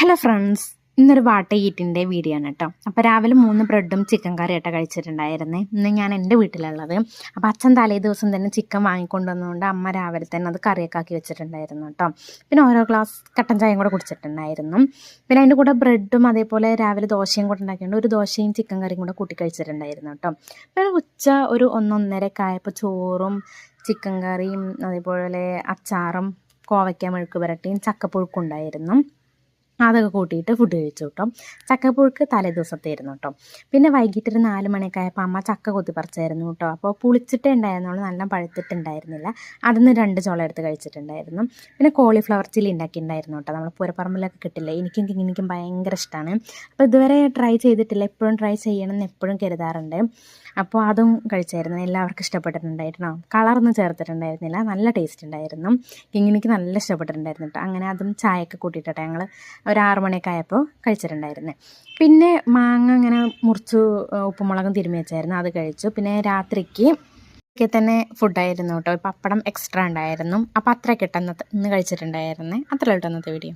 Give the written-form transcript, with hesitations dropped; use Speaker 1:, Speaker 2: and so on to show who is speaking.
Speaker 1: Hello friends, ഇന്നൊരു വാട്ട ഈറ്റിൻ്റെ video ആണ് കേട്ടോ. അപ്പോൾ രാവിലെ 3 ബ്രെഡും ചിക്കൻ കറിയായിട്ട് കഴിച്ചിട്ടുണ്ടായിരുന്നേ. ഇന്ന് ഞാൻ എൻ്റെ വീട്ടിലുള്ളത്. അപ്പോൾ അച്ഛൻ തലേ ദിവസം തന്നെ ചിക്കൻ വാങ്ങിക്കൊണ്ടുവന്നുകൊണ്ട് അമ്മ രാവിലെ തന്നെ അത് കറിയൊക്കെ ആക്കി വെച്ചിട്ടുണ്ടായിരുന്നു കേട്ടോ. പിന്നെ ഓരോ ഗ്ലാസ് കട്ടൻ ചായയും കൂടെ കുടിച്ചിട്ടുണ്ടായിരുന്നു. പിന്നെ അതിൻ്റെ കൂടെ ബ്രെഡും അതേപോലെ രാവിലെ ദോശയും കൂടെ ഉണ്ടാക്കിയുണ്ട്. ഒരു ദോശയും ചിക്കൻ കറിയും കൂടെ കൂട്ടി കഴിച്ചിട്ടുണ്ടായിരുന്നു കേട്ടോ. പിന്നെ ഉച്ച ഒരു 1-1:30 ആയപ്പോൾ ചോറും ചിക്കൻ കറിയും അതേപോലെ അച്ചാറും കോവയ്ക്ക മെഴുക്ക് പുരട്ടിയും ചക്കപ്പുഴുക്കും ഉണ്ടായിരുന്നു. അതൊക്കെ കൂട്ടിയിട്ട് ഫുഡ് കഴിച്ചു കേട്ടോ. ചക്കപ്പുഴുക്ക് തലേ ദിവസത്തായിരുന്നു കേട്ടോ. പിന്നെ വൈകിട്ട് ഒരു 4 മണിയൊക്കെ ആയപ്പോൾ അമ്മ ചക്ക കൊത്തി പറിച്ചായിരുന്നു കേട്ടോ. അപ്പോൾ പുളിച്ചിട്ടേ ഉണ്ടായിരുന്നുള്ളൂ, നല്ല പഴുത്തിട്ടുണ്ടായിരുന്നില്ല. അതിന്ന് 2 ചോള എടുത്ത് കഴിച്ചിട്ടുണ്ടായിരുന്നു. പിന്നെ കോളിഫ്ലവർ ചില്ലി ഉണ്ടാക്കിയിട്ടുണ്ടായിരുന്നു കേട്ടോ. നമ്മൾ പൂരപ്പറമ്പിലൊക്കെ കിട്ടില്ല. എനിക്കും ഭയങ്കര ഇഷ്ടമാണ്. അപ്പോൾ ഇതുവരെ ട്രൈ ചെയ്തിട്ടില്ല, എപ്പോഴും ട്രൈ ചെയ്യണമെന്ന് എപ്പോഴും കരുതാറുണ്ട്. അപ്പോൾ അതും കഴിച്ചായിരുന്നു. എല്ലാവർക്കും ഇഷ്ടപ്പെട്ടിട്ടുണ്ടായിരുന്നു. കളറൊന്നും ചേർത്തിട്ടുണ്ടായിരുന്നില്ല, നല്ല ടേസ്റ്റ് ഉണ്ടായിരുന്നു. എനിക്ക് നല്ല ഇഷ്ടപ്പെട്ടിട്ടുണ്ടായിരുന്നു കേട്ടോ. അങ്ങനെ അതും ചായയൊക്കെ കൂട്ടിയിട്ടെ ഞങ്ങൾ ഒരു 6 മണിയൊക്കെ ആയപ്പോൾ കഴിച്ചിട്ടുണ്ടായിരുന്നത്. പിന്നെ മാങ്ങ ഇങ്ങനെ മുറിച്ച് ഉപ്പുമുളകും തിരുമ്മി വെച്ചായിരുന്നു, അത് കഴിച്ചു. പിന്നെ രാത്രിക്ക് തന്നെ ഫുഡായിരുന്നു കേട്ടോ. പപ്പടം എക്സ്ട്രാ ഉണ്ടായിരുന്നു. അപ്പോൾ അത്രയൊക്കെ ഇന്ന് കഴിച്ചിട്ടുണ്ടായിരുന്നേ. അത്ര ഇട്ടന്നത്തെ വീഡിയോ.